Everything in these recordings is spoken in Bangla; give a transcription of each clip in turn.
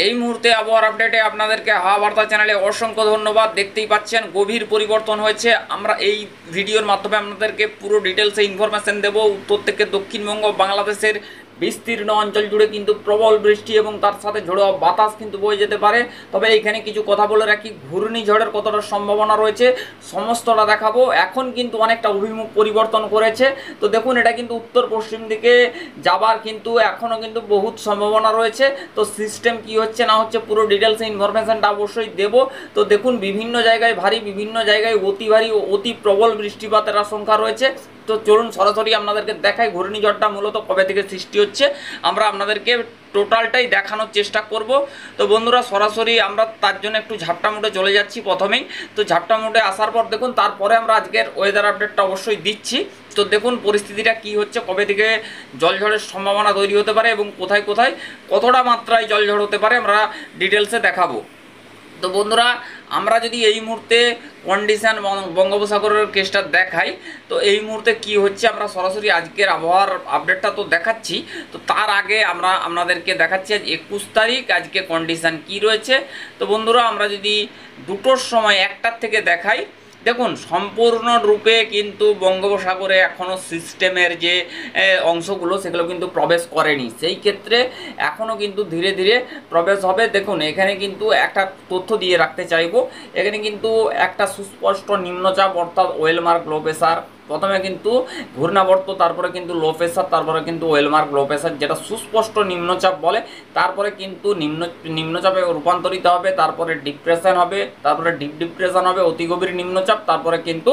এই মুহূর্তে আবহাওয়ার আপডেটে আপনাদেরকে হাওয়া বার্তা চ্যানেলে অসংখ্য ধন্যবাদ। দেখতেই পাচ্ছেন গভীর পরিবর্তন হয়েছে। আমরা এই ভিডিওর মাধ্যমে আপনাদেরকে পুরো ডিটেলসে ইনফরমেশন দেব। উত্তর থেকে দক্ষিণবঙ্গ বাংলাদেশের বিস্তীর্ণ অঞ্চল জুড়ে কিন্তু প্রবল বৃষ্টি এবং তার সাথে ঝোড়ো বাতাস কিন্তু বয়ে যেতে পারে। তবে এইখানে কিছু কথা বলে রাখি, ঘূর্ণিঝড়ের কতটা সম্ভাবনা রয়েছে সমস্তটা দেখাবো। এখন কিন্তু অনেকটা অভিমুখ পরিবর্তন করেছে, তো দেখুন এটা কিন্তু উত্তর পশ্চিম দিকে যাবার কিন্তু এখনও কিন্তু বহুত সম্ভাবনা রয়েছে। তো সিস্টেম কি হচ্ছে না হচ্ছে পুরো ডিটেলসে ইনফরমেশনটা অবশ্যই দেব। তো দেখুন বিভিন্ন জায়গায় ভারী, বিভিন্ন জায়গায় অতি ভারী ও অতি প্রবল বৃষ্টিপাতের আশঙ্কা রয়েছে। তো চলুন সরাসরি আপনাদেরকে দেখাই ঘূর্ণিঝড়টা মূলত কবে থেকে সৃষ্টি হচ্ছে, আমরা আপনাদেরকে টোটালটাই দেখানোর চেষ্টা করব। তো বন্ধুরা সরাসরি আমরা তার জন্য একটু ঝাপটা মোডে চলে যাচ্ছি প্রথমেই। তো ঝাপটা মোডে আসার পর দেখুন তারপরে আমরা আজকের ওয়েদার আপডেটটা অবশ্যই দিচ্ছি। তো দেখুন পরিস্থিতিটা কি হচ্ছে, কবে থেকে জলঝড়ের সম্ভাবনা তৈরি হতে পারে এবং কোথায় কোথায় কতটা মাত্রায় জলঝড় হতে পারে আমরা ডিটেলসে দেখাবো। তো বন্ধুরা আমরা যদি এই মুহূর্তে কন্ডিশন বঙ্গোপসাগরের কেসটা দেখাই, তো এই মুহূর্তে কি হচ্ছে আমরা সরাসরি আজকের আবহাওয়ার আপডেটটা তো দেখাচ্ছি। তো তার আগে আমরা আপনাদেরকে দেখাচ্ছি আজ 21 তারিখ আজকে কন্ডিশন কি রয়েছে। তো বন্ধুরা আমরা যদি দুটোর সময় একটার থেকে দেখাই, দেখুন সম্পূর্ণরূপে কিন্তু বঙ্গোপসাগরে এখনও সিস্টেমের যে অংশগুলো সেগুলো কিন্তু প্রবেশ করেনি, সেই ক্ষেত্রে এখনও কিন্তু ধীরে ধীরে প্রবেশ হবে। দেখুন এখানে কিন্তু একটা তথ্য দিয়ে রাখতে চাইবো, এখানে কিন্তু একটা সুস্পষ্ট নিম্নচাপ অর্থাৎ ওয়েলমার্ক লো প্রেসার, প্রথমে কিন্তু ঘূর্ণাবর্ত, তারপরে কিন্তু লো প্রেসার, তারপরে কিন্তু ওয়েলমার্ক লো প্রেসার যেটা সুস্পষ্ট নিম্নচাপ বলে, তারপরে কিন্তু নিম্নচাপে রূপান্তরিত হবে, তারপরে ডিপ্রেশন হবে, তারপরে ডিপ ডিপ্রেশন হবে, অতি গভীর নিম্নচাপ, তারপরে কিন্তু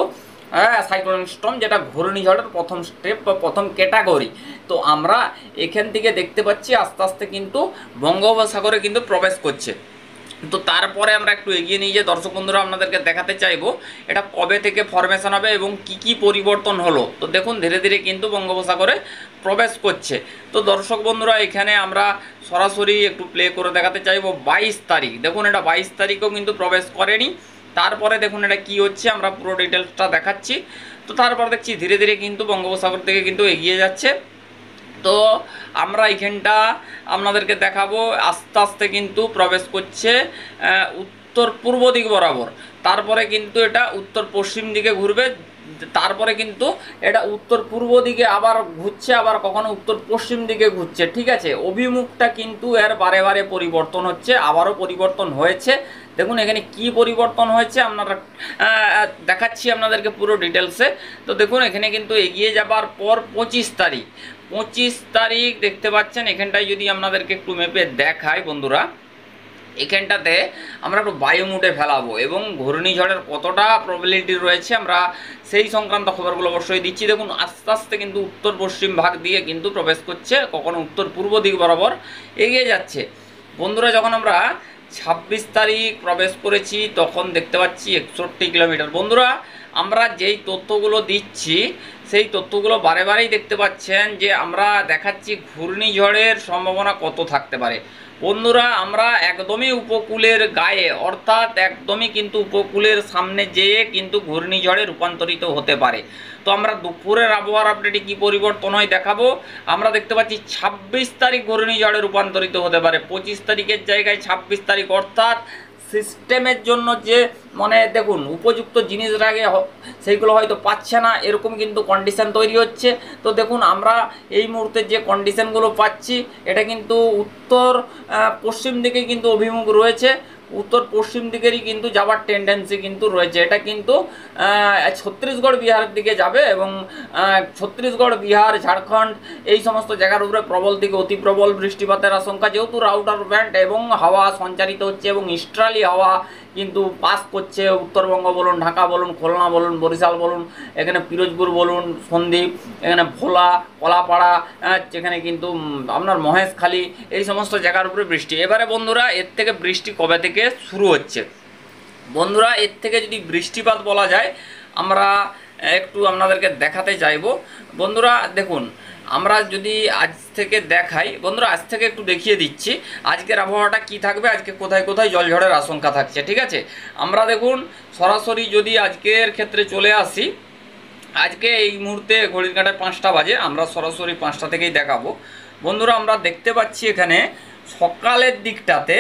সাইক্লোনিক স্টর্ম যেটা ঘূর্ণিঝড়ের প্রথম স্টেপ বা প্রথম ক্যাটাগরি। তো আমরা এখান থেকে দেখতে পাচ্ছি আস্তে আস্তে কিন্তু বঙ্গোপসাগরে কিন্তু প্রবেশ করছে। তো তারপরে আমরা একটু এগিয়ে নিয়ে যে দর্শক বন্ধুরা আপনাদেরকে দেখাতে চাইবো এটা কবে থেকে ফরমেশন হবে এবং কি কি পরিবর্তন হলো। তো দেখুন ধীরে ধীরে কিন্তু বঙ্গোপসাগরে প্রবেশ করছে। তো দর্শক বন্ধুরা এখানে আমরা সরাসরি একটু প্লে করে দেখাতে চাইবো 22 তারিখ। দেখুন এটা 22 তারিখও কিন্তু প্রবেশ করেনি। তারপরে দেখুন এটা কি হচ্ছে আমরা পুরো ডিটেলসটা দেখাচ্ছি। তো তারপর দেখছি ধীরে ধীরে কিন্তু বঙ্গোপসাগর থেকে কিন্তু এগিয়ে যাচ্ছে। তো আমরা এইখানটা আপনাদেরকে দেখাবো আস্তে আস্তে কিন্তু প্রবেশ করছে উত্তর পূর্ব দিক বরাবর, তারপরে কিন্তু এটা উত্তর পশ্চিম দিকে ঘুরবে, তারপরে কিন্তু এটা উত্তর পূর্ব দিকে আবার ঘুরছে, আবার কখনো উত্তর পশ্চিম দিকে ঘুরছে। ঠিক আছে, অভিমুখটা কিন্তু এর বারে বারে পরিবর্তন হচ্ছে, আবারও পরিবর্তন হয়েছে। দেখুন এখানে কি পরিবর্তন হয়েছে আপনারা দেখাচ্ছি আপনাদেরকে পুরো ডিটেলসে। তো দেখুন এখানে কিন্তু এগিয়ে যাবার পর 25 তারিখ দেখতে পাচ্ছেন, এখানটায় যদি আপনাদেরকে একটু মেপে দেখাই বন্ধুরা, এখানটাতে আমরা একটু বায়ু মুডে ফেলাবো এবং ঘূর্ণিঝড়ের কতটা প্রবাবিলিটি রয়েছে আমরা সেই সংক্রান্ত খবরগুলো অবশ্যই দিচ্ছি। দেখুন আস্তে আস্তে কিন্তু উত্তর পশ্চিম ভাগ দিয়ে কিন্তু প্রবেশ করছে, কখনো উত্তর পূর্ব দিক বরাবর এগিয়ে যাচ্ছে। বন্ধুরা যখন আমরা 26 তারিখ প্রবেশ করেছি তখন দেখতে পাচ্ছি 61 কিলোমিটার। বন্ধুরা আমরা যেই তথ্যগুলো দিচ্ছি সেই তথ্যগুলো বারে বারেই দেখতে পাচ্ছেন যে আমরা দেখাচ্ছি ঘূর্ণিঝড়ের সম্ভাবনা কত থাকতে পারে। বন্ধুরা আমরা একদমই উপকূলের গায়ে অর্থাৎ একদমই কিন্তু উপকূলের সামনে যেয়ে কিন্তু ঘূর্ণিঝড়ে রূপান্তরিত হতে পারে। তো আমরা দুপুরের আবহাওয়ার আপডেটে কী পরিবর্তন হয় দেখাবো। আমরা দেখতে পাচ্ছি 26 তারিখ ঘূর্ণিঝড়ে রূপান্তরিত হতে পারে, 25 তারিখের জায়গায় 26 তারিখ, অর্থাৎ সিস্টেমের জন্য যে মানে দেখুন উপযুক্ত জিনিসের আগে সেইগুলো হয়তো পাচ্ছে না, এরকম কিন্তু কন্ডিশন তৈরি হচ্ছে। তো দেখুন আমরা এই মুহূর্তে যে কন্ডিশনগুলো পাচ্ছি এটা কিন্তু উত্তর পশ্চিম দিকে কিন্তু অভিমুখ রয়েছে, উত্তর পশ্চিম দিকেরই কিন্তু যাওয়ার টেন্ডেন্সি কিন্তু রয়েছে। এটা কিন্তু ছত্তিশগড় বিহারের দিকে যাবে এবং ছত্তিশগড় বিহার ঝাড়খণ্ড এই সমস্ত জায়গার উপরে প্রবল থেকে অতি প্রবল বৃষ্টিপাতের আশঙ্কা, যেহেতু রাউটার ব্যান্ড এবং হাওয়া সঞ্চারিত হচ্ছে এবং ইস্টার্লি হাওয়া কিন্তু পাস করছে উত্তরবঙ্গ বলুন, ঢাকা বলুন, খুলনা বলুন, বরিশাল বলুন, এখানে পিরোজপুর বলুন, সন্দ্বীপ, এখানে ভোলা, কলাপাড়া, যেখানে কিন্তু আপনার মহেশখালী এই সমস্ত জায়গার উপরে বৃষ্টি। এবারে বন্ধুরা এর থেকে বৃষ্টি কবে থেকে শুরু হচ্ছে, বন্ধুরা এর থেকে যদি বৃষ্টিপাত বলা যায় আমরা একটু আপনাদেরকে দেখাতে চাইব। বন্ধুরা দেখুন আমরা যদি আজ থেকে দেখাই, বন্ধুরা আজ থেকে একটু দেখিয়ে দিচ্ছি আজকের আবহাওয়াটা কি থাকবে, আজকে কোথায় কোথায় জলঝড়ের আশঙ্কা থাকছে। ঠিক আছে, আমরা দেখুন সরাসরি যদি আজকের ক্ষেত্রে চলে আসি, আজকে এই মুহূর্তে ঘড়ির কাঁটায় 5টা বাজে, আমরা সরাসরি 5টা থেকেই দেখাবো। বন্ধুরা আমরা দেখতে পাচ্ছি এখানে সকালের দিকটাতে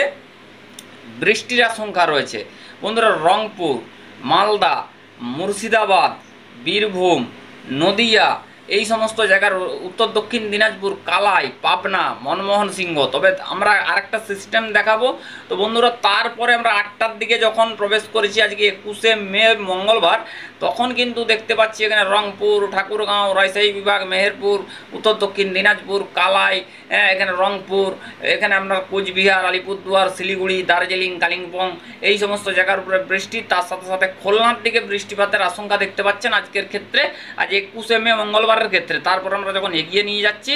বৃষ্টির আশঙ্কা রয়েছে বন্ধুরা। রংপুর, মালদা, মুর্শিদাবাদ, বীরভূম, নদিয়া এই সমস্ত জায়গার, উত্তর দক্ষিণ দিনাজপুর, কালাই, পাবনা, মনমোহন সিংহ। তবে আমরা আরেকটা সিস্টেম দেখাবো। তো বন্ধুরা তারপরে আমরা 8টার দিকে যখন প্রবেশ করেছি আজকে 21শে মে মঙ্গলবার, তখন কিন্তু দেখতে পাচ্ছি এখানে রংপুর, ঠাকুরগাঁও, রাজশাহী বিভাগ, মেহেরপুর, উত্তর দক্ষিণ দিনাজপুর, কালাই, এখানে রংপুর, এখানে আপনার কোচবিহার, আলিপুরদুয়ার, শিলিগুড়ি, দার্জিলিং, কালিম্পং এই সমস্ত জায়গার উপরে বৃষ্টি। তার সাথে সাথে খুলনার দিকে বৃষ্টিপাতের আশঙ্কা দেখতে পাচ্ছেন আজকের ক্ষেত্রে, আজ 21শে মে মঙ্গলবারের ক্ষেত্রে। তারপর আমরা যখন এগিয়ে নিয়ে যাচ্ছি,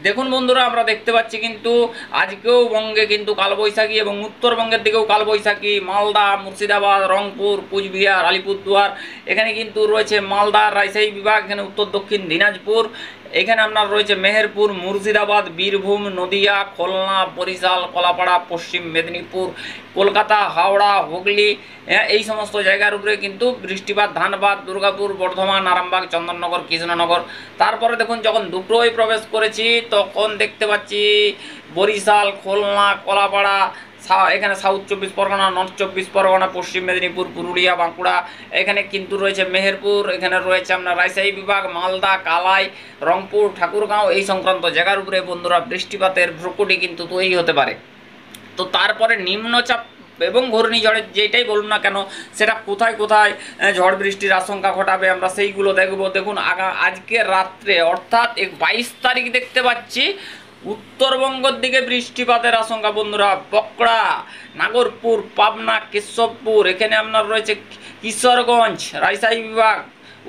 দেখুন বন্ধুরা আমরা দেখতে পাচ্ছি কিন্তু আজকেও বঙ্গে কিন্তু কালবৈশাখী এবং উত্তরবঙ্গের দিকেও কালবৈশাখী। মালদা, মুর্শিদাবাদ, রংপুর, কোচবিহার, আলিপুরদুয়ার, এখানে কিন্তু রয়েছে মালদা, রাজশাহী বিভাগ, এখানে উত্তর দক্ষিণ দিনাজপুর, এখানে আপনার রয়েছে মেহেরপুর, মুর্শিদাবাদ, বীরভূম, নদিয়া, খুলনা, বরিশাল, কলাপাড়া, পশ্চিম মেদিনীপুর, কলকাতা, হাওড়া, হুগলি, এই সমস্ত জায়গার উপরে কিন্তু বৃষ্টিপাত। ধানবাদ, দুর্গাপুর, বর্ধমান, আরামবাগ, চন্দননগর, কৃষ্ণনগর। তারপরে দেখুন যখন দুটোই প্রবেশ করেছি তখন দেখতে পাচ্ছি বরিশাল, খুলনা, কলাপাড়া, এখানে সাউথ 24 পরগনা, নর্থ 24 পরগনা, পশ্চিম মেদিনীপুর, পুরুলিয়া, বাঁকুড়া, এখানে কিন্তু রয়েছে মেহেরপুর, এখানে রয়েছে আপনার রাজশাহী বিভাগ, মালদা, কালাই, রংপুর, ঠাকুরগাঁও এই সংক্রান্ত জায়গার উপরে বন্ধুরা বৃষ্টিপাতের ভ্রুকুটি কিন্তু তৈরি হতে পারে। তো তারপরে নিম্নচাপ এবং ঘূর্ণিঝড়ের যেটাই বলুন না কেন সেটা কোথায় কোথায় ঝড় বৃষ্টির আশঙ্কা ঘটাবে আমরা সেইগুলো দেখব। দেখুন আজকে রাত্রে অর্থাৎ 22 তারিখ দেখতে পাচ্ছি উত্তরবঙ্গের দিকে বৃষ্টিপাতের আশঙ্কা বন্ধুরা। বকড়া, নাগরপুর, পাবনা, কেশবপুর, এখানে আপনার রয়েছে কিশোরগঞ্জ, রাজশাহী বিভাগ,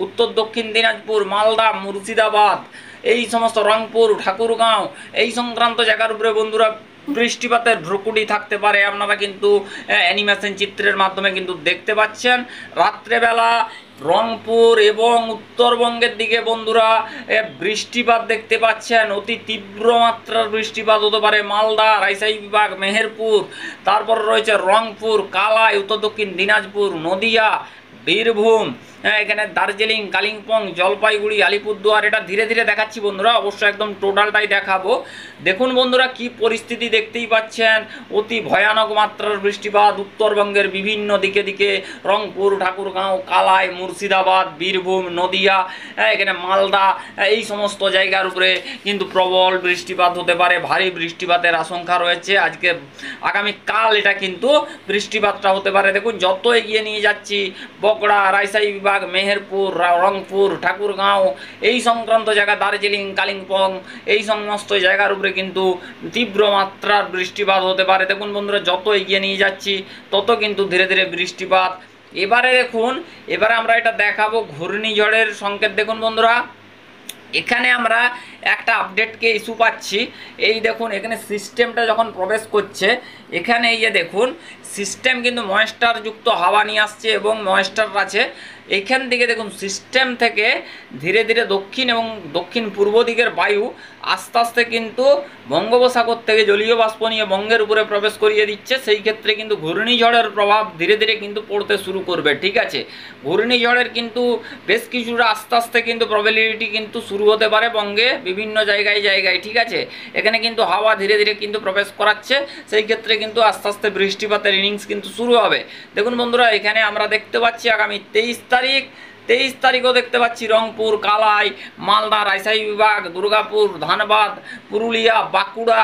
উত্তর দক্ষিণ দিনাজপুর, মালদা, মুর্শিদাবাদ, এই সমস্ত রংপুর, ঠাকুরগাঁও এই সংক্রান্ত জায়গার উপরে বন্ধুরা বৃষ্টিপাতের ভ্রুকুটি থাকতে পারে। আপনারা কিন্তু অ্যানিমেশন চিত্রের মাধ্যমে কিন্তু দেখতে পাচ্ছেন। রাত্রেবেলা রংপুর এবং উত্তরবঙ্গের দিকে বন্ধুরা বৃষ্টিপাত দেখতে পাচ্ছেন, অতি তীব্র মাত্রার বৃষ্টিপাত হতে পারে। মালদা, রাজশাহী বিভাগ, মেহেরপুর, তারপর রয়েছে রংপুর, কালাই, উত্তর দক্ষিণ দিনাজপুর, নদিয়া, বীরভূম, এখানে দার্জিলিং, কালিম্পং, জলপাইগুড়ি, আলিপুরদুয়ার। এটা ধীরে ধীরে দেখাচ্ছি বন্ধুরা, অবশ্যই একদম টোটালটাই দেখাবো। দেখুন বন্ধুরা কি পরিস্থিতি দেখতেই পাচ্ছেন, অতি ভয়ানক মাত্রার বৃষ্টিপাত উত্তরবঙ্গের বিভিন্ন দিকে দিকে, রংপুর, ঠাকুরগাঁও, কালাই, মুর্শিদাবাদ, বীরভূম, নদিয়া, এখানে মালদা এই সমস্ত জায়গার উপরে কিন্তু প্রবল বৃষ্টিপাত হতে পারে, ভারী বৃষ্টিপাতের আশঙ্কা রয়েছে। আজকে আগামীকাল এটা কিন্তু বৃষ্টিপাতটা হতে পারে। দেখুন যত এগিয়ে নিয়ে যাচ্ছি বকড়া, রাজশাহী বিভাগ, মেহেরপুর, রংপুর, ঠাকুরগাঁও এই সংক্রান্ত জায়গা, দার্জিলিং, কালিম্পং এই সমস্ত জায়গার উপরে কিন্তু তীব্র মাত্রার বৃষ্টিপাত হতে পারে। দেখুন বন্ধুরা যত এগিয়ে নিয়ে যাচ্ছি তত কিন্তু ধীরে ধীরে বৃষ্টিপাত। এবারে দেখুন, এবারে আমরা এটা দেখাবো ঘূর্ণিঝড়ের সংকেত। দেখুন বন্ধুরা এখানে আমরা একটা আপডেটকে ইস্যু পাচ্ছি। এই দেখুন এখানে সিস্টেমটা যখন প্রবেশ করছে, এখানে এই যে দেখুন সিস্টেম কিন্তু ময়েস্টার যুক্ত হাওয়া নিয়ে আসছে এবং ময়েস্টার আছে। এখান থেকে দেখুন সিস্টেম থেকে ধীরে ধীরে দক্ষিণ এবং দক্ষিণ পূর্ব দিকের বায়ু আস্তে আস্তে কিন্তু বঙ্গোপসাগর থেকে জলীয় বাষ্প নিয়ে বঙ্গের উপরে প্রবেশ করিয়ে দিচ্ছে। সেই ক্ষেত্রে কিন্তু ঘূর্ণিঝড়ের প্রভাব ধীরে ধীরে কিন্তু পড়তে শুরু করবে। ঠিক আছে, ঘূর্ণিঝড়ের কিন্তু বেশ কিছুটা আস্তে আস্তে কিন্তু প্রবাবিলিটি কিন্তু শুরু হতে পারে বঙ্গে বিভিন্ন জায়গায় জায়গায়। ঠিক আছে, এখানে কিন্তু হাওয়া ধীরে ধীরে কিন্তু প্রবেশ করাচ্ছে, সেই ক্ষেত্রে কিন্তু আস্তে আস্তে বৃষ্টিপাতের ইনিংস কিন্তু শুরু হবে। দেখুন বন্ধুরা এখানে আমরা দেখতে পাচ্ছি আগামী 23 তারিখও দেখতে পাচ্ছি রংপুর, কালাই, মালদা, রাজশাহী বিভাগ, দুর্গাপুর, ধানবাদ, পুরুলিয়া, বাঁকুড়া,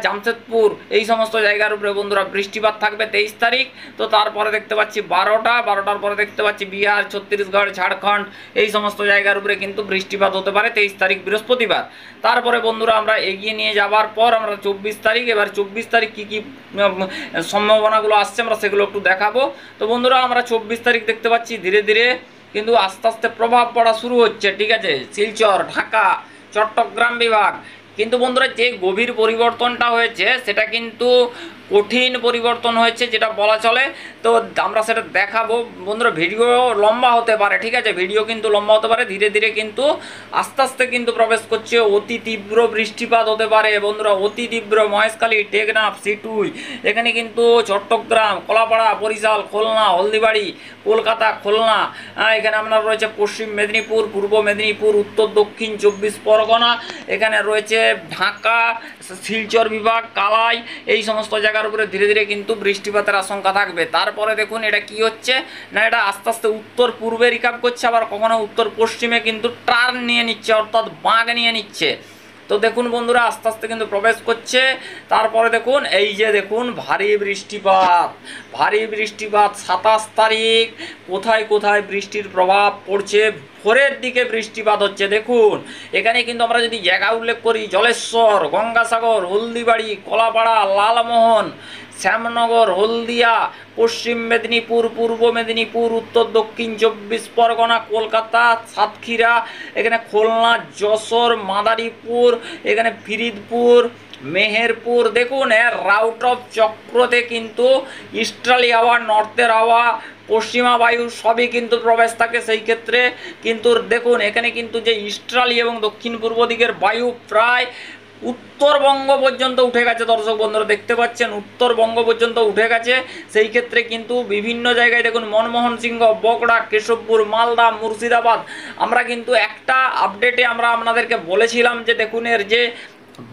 জামশেদপুর এই সমস্ত জায়গার উপরে বন্ধুরা বৃষ্টিপাত থাকবে 23 তারিখ। তো তারপরে দেখতে পাচ্ছি 12টার পরে দেখতে পাচ্ছি বিহার, ছত্তিশগড়, ঝাড়খণ্ড এই সমস্ত জায়গার উপরে কিন্তু বৃষ্টিপাত হতে পারে 23 তারিখ বৃহস্পতিবার। তারপরে বন্ধুরা আমরা এগিয়ে নিয়ে যাবার পর আমরা 24 তারিখ, এবার 24 তারিখ কী কী সম্ভাবনাগুলো আসছে আমরা সেগুলো একটু দেখাবো। তো বন্ধুরা আমরা 24 তারিখ দেখতে পাচ্ছি ধীরে ধীরে কিন্তু আস্তে আস্তে প্রভাব পড়া শুরু হচ্ছে। ঠিক আছে, শিলচর, ঢাকা, চট্টগ্রাম বিভাগ। কিন্তু বন্ধুরা যে গভীর পরিবর্তনটা হয়েছে সেটা কিন্তু কঠিন পরিবর্তন হয়েছে যেটা বলা চলে। তো আমরা সেটা দেখাবো বন্ধুরা, ভিডিও লম্বা হতে পারে। ঠিক আছে, ভিডিও কিন্তু লম্বা হতে পারে। ধীরে ধীরে কিন্তু আস্তে আস্তে কিন্তু প্রবেশ করছে, অতি তীব্র বৃষ্টিপাত হতে পারে বন্ধুরা, অতি তীব্র। মহেশখালী, টেকনাফ, সিটুই, এখানে কিন্তু চট্টগ্রাম, কলাপাড়া, বরিশাল, খুলনা, হলদিবাড়ি, কলকাতা, খুলনা, এখানে আপনার রয়েছে পশ্চিম মেদিনীপুর, পূর্ব মেদিনীপুর, উত্তর দক্ষিণ 24 পরগনা, এখানে রয়েছে ঢাকা, শিলচর বিভাগ, কালাই, এই সমস্ত জায়গার উপরে ধীরে ধীরে কিন্তু বৃষ্টিপাতের আশঙ্কা থাকবে। তারপরে দেখুন এটা কি হচ্ছে না, এটা আস্তে আস্তে উত্তর পূর্বে রিকাব করছে, আবার কখনো উত্তর পশ্চিমে কিন্তু টার্ন নিয়ে নিচ্ছে, অর্থাৎ বাঁক নিয়ে নিচ্ছে। তো দেখুন বন্ধুরা আস্তে আস্তে কিন্তু প্রবেশ করছে। তারপরে দেখুন এই যে দেখুন ভারী বৃষ্টিপাত, 27 তারিখ কোথায় কোথায় বৃষ্টির প্রভাব পড়ছে, ভোরের দিকে বৃষ্টিপাত হচ্ছে। দেখুন এখানে কিন্তু আমরা যদি জায়গা উল্লেখ করি, জলেশ্বর, গঙ্গাসাগর, হলদিবাড়ি, কলাপাড়া, লালমোহন, শ্যামনগর, হলদিয়া, পশ্চিম মেদিনীপুর, পূর্ব মেদিনীপুর, উত্তর দক্ষিণ 24 পরগনা, কলকাতা, সাতক্ষীরা, এখানে খুলনা, যশোর, মাদারীপুর, এখানে ফরিদপুর, মেহেরপুর। দেখুন এর রাউট অফ চক্রতে কিন্তু ইস্টার্লি হাওয়া, নর্থের হাওয়া, পশ্চিমা বায়ু সবই কিন্তু প্রবেশ থাকে। সেই ক্ষেত্রে কিন্তু দেখুন এখানে কিন্তু যে ইস্টার্লি এবং দক্ষিণ পূর্ব দিকের বায়ু প্রায় উত্তরবঙ্গ পর্যন্ত উঠে গেছে। দর্শক বন্ধুরা দেখতে পাচ্ছেন উত্তরবঙ্গ পর্যন্ত উঠে গেছে। সেই ক্ষেত্রে কিন্তু বিভিন্ন জায়গায় দেখুন মনমোহন সিংহ, বগড়া, কেশবপুর, মালদা, মুর্শিদাবাদ, আমরা কিন্তু একটা আপডেটে আমরা আপনাদেরকে বলেছিলাম যে দেখুন এর যে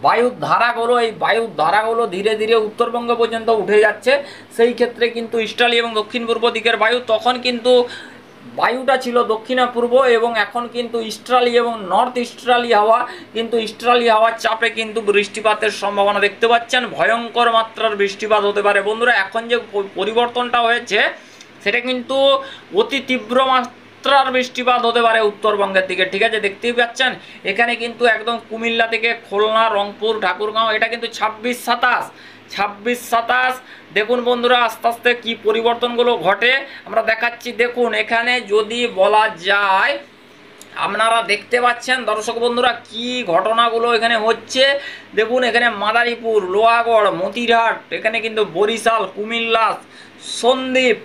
বায়ুর ধারাগুলো, এই বায়ুর ধারাগুলো ধীরে ধীরে উত্তরবঙ্গ পর্যন্ত উঠে যাচ্ছে। সেই ক্ষেত্রে কিন্তু ইস্টার্লি এবং দক্ষিণ পূর্ব দিকের বায়ু, তখন কিন্তু বায়ুটা ছিল দক্ষিণা পূর্ব, এবং এখন কিন্তু ইস্টার্লি এবং নর্থ ইস্টার্লি হাওয়া, কিন্তু ইস্টার্লি হাওয়ার চাপে কিন্তু বৃষ্টিপাতের সম্ভাবনা দেখতে পাচ্ছেন। ভয়ঙ্কর মাত্রার বৃষ্টিপাত হতে পারে। বন্ধুরা এখন যে পরিবর্তনটা হয়েছে সেটা কিন্তু অতি তীব্র মাত্রার বৃষ্টিপাত হতে পারে উত্তরবঙ্গের দিকে, ঠিক আছে। দেখতেই পাচ্ছেন এখানে কিন্তু একদম কুমিল্লা থেকে খুলনা, রংপুর, ঠাকুরগাঁও, এটা কিন্তু 26-27। দেখুন বন্ধুরা আস্তে আস্তে কি পরিবর্তনগুলো ঘটে আমরা দেখাচ্ছি। দেখুন এখানে যদি বলা যায়, আপনারা দেখতে পাচ্ছেন দর্শক বন্ধুরা কি ঘটনাগুলো এখানে হচ্ছে। দেখুন এখানে মাদারীপুর, লোহাগড়, মতিরহাট, এখানে কিন্তু বরিশাল, কুমিল্লা, সন্দ্বীপ,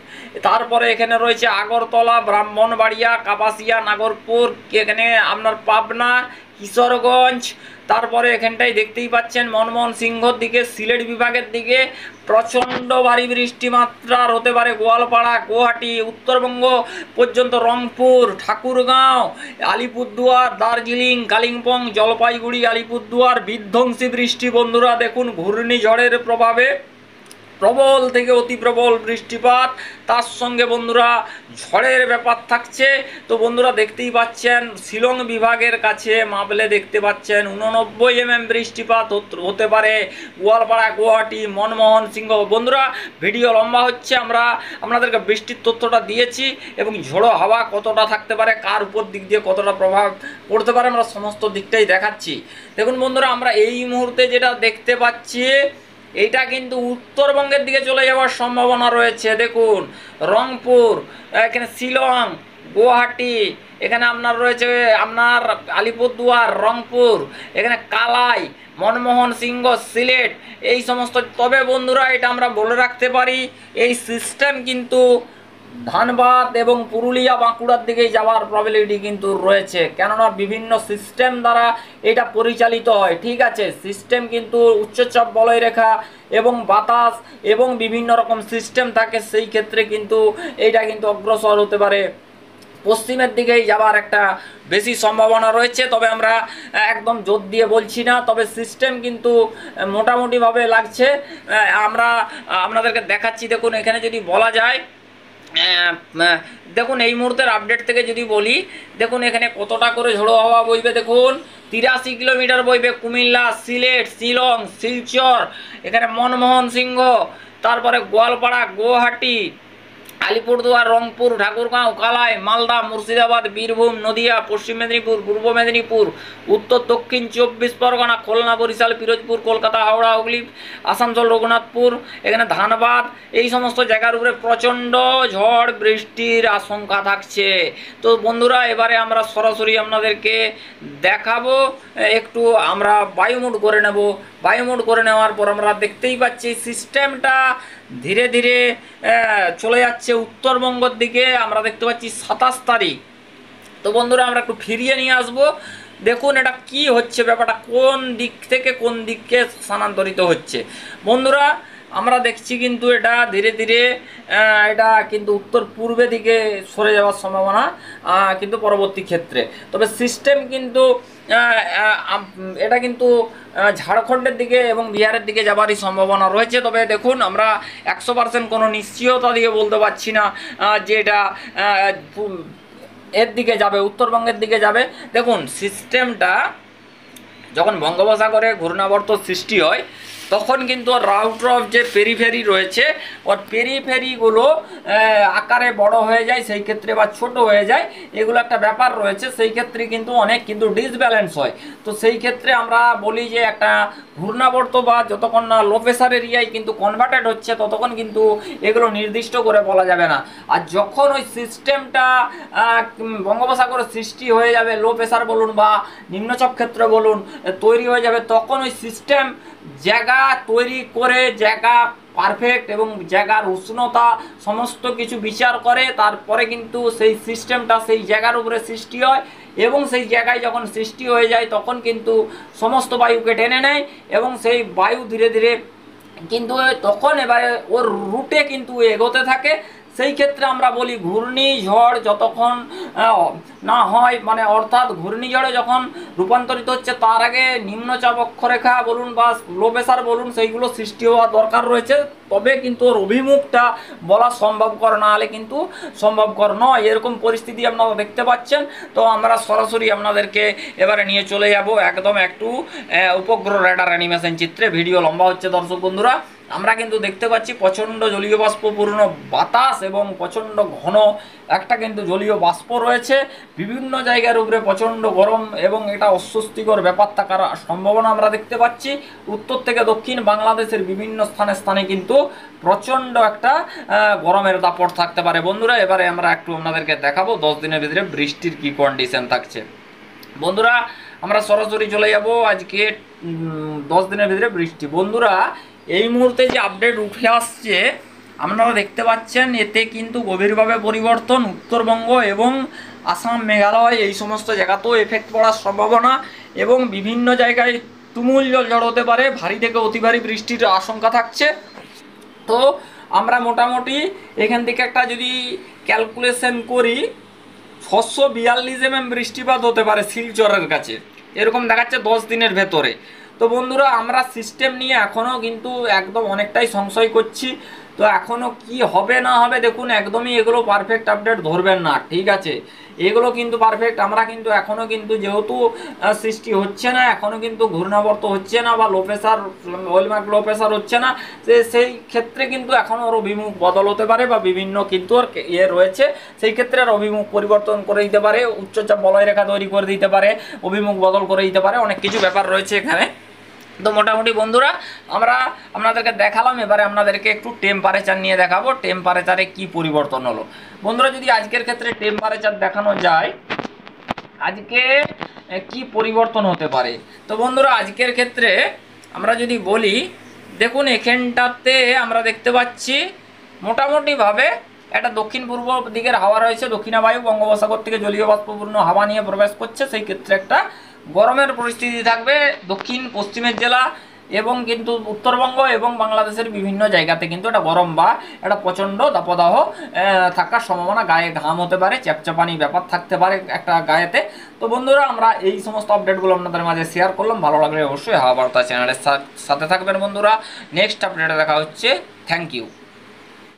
তারপরে এখানে রয়েছে আগরতলা, ব্রাহ্মণবাড়িয়া, কাপাসিয়া, নাগরপুর, এখানে আপনার পাবনা, কিশোরগঞ্জ, তারপরে এখানটাই দেখতেই পাচ্ছেন মনমোহন সিংহর দিকে, সিলেট বিভাগের দিকে প্রচণ্ড ভারী বৃষ্টিমাত্রার হতে পারে। গোয়ালপাড়া, গুয়াহাটি, উত্তরবঙ্গ পর্যন্ত, রংপুর, ঠাকুরগাঁও, আলিপুরদুয়ার, দার্জিলিং, কালিম্পং, জলপাইগুড়ি, আলিপুরদুয়ার বিধ্বংসী বৃষ্টি। বন্ধুরা দেখুন ঘূর্ণিঝড়ের প্রভাবে প্রবল থেকে অতি প্রবল বৃষ্টিপাত, তার সঙ্গে বন্ধুরা ঝড়ের ব্যাপার থাকছে। তো বন্ধুরা দেখতেই পাচ্ছেন শিলং বিভাগের কাছে মাপলে দেখতে পাচ্ছেন 89 mm বৃষ্টিপাত হতে পারে। গোয়ালপাড়া, গুয়াহাটি, মনমোহন সিংহ। বন্ধুরা ভিডিও লম্বা হচ্ছে, আমরা আপনাদেরকে বৃষ্টির তথ্যটা দিয়েছি এবং ঝোড়ো হাওয়া কতটা থাকতে পারে, কার উপর দিক দিয়ে কতটা প্রভাব পড়তে পারে, আমরা সমস্ত দিকটাই দেখাচ্ছি। দেখুন বন্ধুরা আমরা এই মুহূর্তে যেটা দেখতে পাচ্ছি এইটা কিন্তু উত্তরবঙ্গের দিকে চলে যাওয়ার সম্ভাবনা রয়েছে। দেখুন রংপুর, এখানে শিলং, গুয়াহাটি, এখানে আপনার রয়েছে আপনার আলিপুরদুয়ার, রংপুর, এখানে কালাই, মনমোহন সিংহ, সিলেট, এই সমস্ত। তবে বন্ধুরা এটা আমরা বলে রাখতে পারি এই সিস্টেম কিন্তু ধানবাদ এবং পুরুলিয়া, বাঁকুড়ার দিকে যাওয়ার প্রবাবিলিটি কিন্তু রয়েছে, কেননা বিভিন্ন সিস্টেম দ্বারা এটা পরিচালিত হয়, ঠিক আছে। সিস্টেম কিন্তু উচ্চচাপ বলয়রেখা এবং বাতাস এবং বিভিন্ন রকম সিস্টেম থাকে, সেই ক্ষেত্রে কিন্তু এইটা কিন্তু অগ্রসর হতে পারে পশ্চিমের দিকেই যাওয়ার একটা বেশি সম্ভাবনা রয়েছে। তবে আমরা একদম জোর দিয়ে বলছি না, তবে সিস্টেম কিন্তু মোটামুটিভাবে লাগছে। আমরা আপনাদেরকে দেখাচ্ছি। দেখুন এখানে যদি বলা যায়, দেখুন এই মুহূর্তের আপডেট থেকে যদি বলি, দেখুন এখানে কতটা করে ঝোড়ো হাওয়া বইবে। দেখুন 83 কিলোমিটার বইবে কুমিল্লা, সিলেট, শিলং, শিলচর, এখানে মনমোহন সিংহ, তারপরে গোয়ালপাড়া, গুয়াহাটি, আলিপুরদুয়ার, রংপুর, ঠাকুরগাঁও, কালাই, মালদা, মুর্শিদাবাদ, বীরভূম, নদিয়া, পশ্চিম মেদিনীপুর, পূর্ব মেদিনীপুর, উত্তর দক্ষিণ 24 পরগনা, খুলনা, বরিশাল, পিরোজপুর, কলকাতা, হাওড়া, হুগলি, আসানসোল, রঘুনাথপুর, এখানে ধানবাদ, এই সমস্ত জায়গার উপরে প্রচণ্ড ঝড় বৃষ্টির আশঙ্কা থাকছে। তো বন্ধুরা এবারে আমরা সরাসরি আপনাদেরকে দেখাবো, একটু আমরা বায়ুমোড করে নেব। বায়ুমোড করে নেওয়ার পর আমরা দেখতেই পাচ্ছি সিস্টেমটা ধীরে ধীরে চলে যাচ্ছে উত্তরবঙ্গের দিকে। আমরা দেখতে পাচ্ছি 27 তারিখ। তো বন্ধুরা আমরা একটু ফিরিয়ে নিয়ে আসব। দেখুন এটা কি হচ্ছে, ব্যাপারটা কোন দিক থেকে কোন দিকে স্থানান্তরিত হচ্ছে। বন্ধুরা আমরা দেখছি কিন্তু এটা ধীরে ধীরে এটা কিন্তু উত্তর পূর্বে দিকে সরে যাওয়ার সম্ভাবনা কিন্তু পরবর্তী ক্ষেত্রে। তবে সিস্টেম কিন্তু এটা কিন্তু ঝাড়খণ্ডের দিকে এবং বিহারের দিকে যাবারই সম্ভাবনা রয়েছে। তবে দেখুন, আমরা 100% কোনো নিশ্চয়তা দিয়ে বলতে পারছি না যে এটা এর দিকে যাবে, উত্তরবঙ্গের দিকে যাবে। দেখুন, সিস্টেমটা যখন বঙ্গোপসাগরে ঘূর্ণাবর্ত সৃষ্টি হয় তখন কিন্তু রাউটার অফ যে পেরিফেরি রয়েছে ওর পেরিফেরিগুলো আকারে বড় হয়ে যায়, সেই ক্ষেত্রে বা ছোট হয়ে যায়, এগুলো একটা ব্যাপার রয়েছে। সেই ক্ষেত্রে কিন্তু অনেক কিন্তু ডিসব্যালেন্স হয়। তো সেই ক্ষেত্রে আমরা বলি যে একটা ঘূর্ণাবর্ত বা যতক্ষণ না লো প্রেসার এরিয়ায় কিন্তু কনভার্টেড হচ্ছে ততক্ষণ কিন্তু এগুলো নির্দিষ্ট করে বলা যাবে না। আর যখন ওই সিস্টেমটা বঙ্গোপসাগরে সৃষ্টি হয়ে যাবে, লো প্রেসার বলুন বা নিম্নচাপ ক্ষেত্র বলুন তৈরি হয়ে যাবে, তখন ওই সিস্টেম জায়গা তৈরি করে জায়গা পারফেক্ট এবং জায়গার উষ্ণতা সমস্ত কিছু বিচার করে তারপরে কিন্তু সেই সিস্টেমটা সেই জায়গার উপরে সৃষ্টি হয়। এবং সেই জায়গায় যখন সৃষ্টি হয়ে যায় তখন কিন্তু সমস্ত বায়ুকে টেনে নেয় এবং সেই বায়ু ধীরে ধীরে কিন্তু তখন এবারে ওর রুটে কিন্তু এগোতে থাকে। সেই ক্ষেত্রে আমরা বলি ঘূর্ণিঝড় যতক্ষণ না হয়, মানে অর্থাৎ ঘূর্ণিঝড়ে যখন রূপান্তরিত হচ্ছে তার আগে নিম্নচাপ অক্ষরেখা বলুন বা লো প্রেসার বলুন সেইগুলো সৃষ্টি হওয়া দরকার রয়েছে, তবে কিন্তু ওর অভিমুখটা বলা সম্ভবকর, না হলে কিন্তু সম্ভবকর নয়। এরকম পরিস্থিতি আপনারা দেখতে পাচ্ছেন। তো আমরা সরাসরি আপনাদেরকে এবারে নিয়ে চলে যাব একদম একটু উপগ্রহ রেডার অ্যানিমেশন চিত্রে। ভিডিও লম্বা হচ্ছে দর্শক বন্ধুরা। আমরা কিন্তু দেখতে পাচ্ছি প্রচণ্ড জলীয় বাষ্পপূর্ণ বাতাস এবং প্রচণ্ড ঘন একটা কিন্তু জলীয় বাষ্প রয়েছে। বিভিন্ন জায়গার উপরে প্রচণ্ড গরম এবং এটা অস্বস্তিকর ব্যাপার থাকার সম্ভাবনা আমরা দেখতে পাচ্ছি। উত্তর থেকে দক্ষিণ বাংলাদেশের বিভিন্ন স্থানে স্থানে কিন্তু প্রচণ্ড একটা গরমের দাপট থাকতে পারে। বন্ধুরা, এবারে আমরা একটু আপনাদেরকে দেখাবো 10 দিনের ভিতরে বৃষ্টির কি কন্ডিশন থাকছে। বন্ধুরা, আমরা সরাসরি চলে যাব আজকে 10 দিনের ভিতরে বৃষ্টি। বন্ধুরা, এই মুহূর্তে যে আপডেট উঠে আসছে আপনারা দেখতে পাচ্ছেন, এতে কিন্তু গভীরভাবে পরিবর্তন উত্তরবঙ্গ এবং আসাম, মেঘালয় এই সমস্ত জায়গাতেও এফেক্ট পড়ার সম্ভাবনা এবং বিভিন্ন জায়গায় তুমুল ঝড় হতে পারে, ভারী থেকে অতি ভারী বৃষ্টির আশঙ্কা থাকছে। তো আমরা মোটামুটি এখান থেকে একটা যদি ক্যালকুলেশন করি 642 mm বৃষ্টিপাত হতে পারে শিলচরের কাছে, এরকম দেখাচ্ছে 10 দিনের ভেতরে। তো বন্ধুরা, আমরা সিস্টেম নিয়ে এখনও কিন্তু একদম অনেকটাই সংশয় করছি। তো এখনও কি হবে না হবে দেখুন, একদমই এগুলো পারফেক্ট আপডেট ধরবেন না, ঠিক আছে? এগুলো কিন্তু পারফেক্ট আমরা কিন্তু এখনও কিন্তু যেহেতু সৃষ্টি হচ্ছে না, এখনও কিন্তু ঘূর্ণাবর্ত হচ্ছে না বা লো প্রেসার ওয়েলমার্ক লো প্রেসার হচ্ছে না, সেই ক্ষেত্রে কিন্তু এখনও ওর অভিমুখ বদল হতে পারে বা বিভিন্ন কিন্তু ওর রয়েছে, সেই ক্ষেত্রে আর অভিমুখ পরিবর্তন করে দিতে পারে, উচ্চচাপ বলয় রেখা তৈরি করে দিতে পারে, অভিমুখ বদল করে দিতে পারে, অনেক কিছু ব্যাপার রয়েছে এখানে। তো মোটামুটি বন্ধুরা আমরা আপনাদেরকে দেখালাম, এবারে আপনাদেরকে একটু টেম্পারেচার নিয়ে দেখাবো, টেম্পারেচারে কি পরিবর্তন হলো। বন্ধুরা, যদি আজকের ক্ষেত্রে টেম্পারেচার দেখানো যায় আজকে কি পরিবর্তন হতে পারে, তো বন্ধুরা আজকের ক্ষেত্রে আমরা যদি বলি, দেখুন এখানটাতে আমরা দেখতে পাচ্ছি মোটামুটিভাবে একটা দক্ষিণ পূর্ব দিকের হাওয়া রয়েছে, দক্ষিণা বায়ু বঙ্গোপসাগর থেকে জলীয় বাষ্পপূর্ণ হাওয়া নিয়ে প্রবেশ করছে, সেই ক্ষেত্রে একটা গরমের পরিস্থিতি থাকবে দক্ষিণ পশ্চিমের জেলা এবং কিন্তু উত্তরবঙ্গ এবং বাংলাদেশের বিভিন্ন জায়গাতে কিন্তু এটা গরম বা একটা প্রচণ্ড দাপদাহ থাকার সম্ভাবনা, গায়ে ঘাম হতে পারে, চ্যাপচাপানি ব্যাপার থাকতে পারে একটা গায়েতে। তো বন্ধুরা, আমরা এই সমস্ত আপডেটগুলো আপনাদের মাঝে শেয়ার করলাম। ভালো লাগলে অবশ্যই হাওয়া বার্তা চ্যানেলের সাথে থাকবেন বন্ধুরা। নেক্সট আপডেটে দেখা হচ্ছে। Thank you.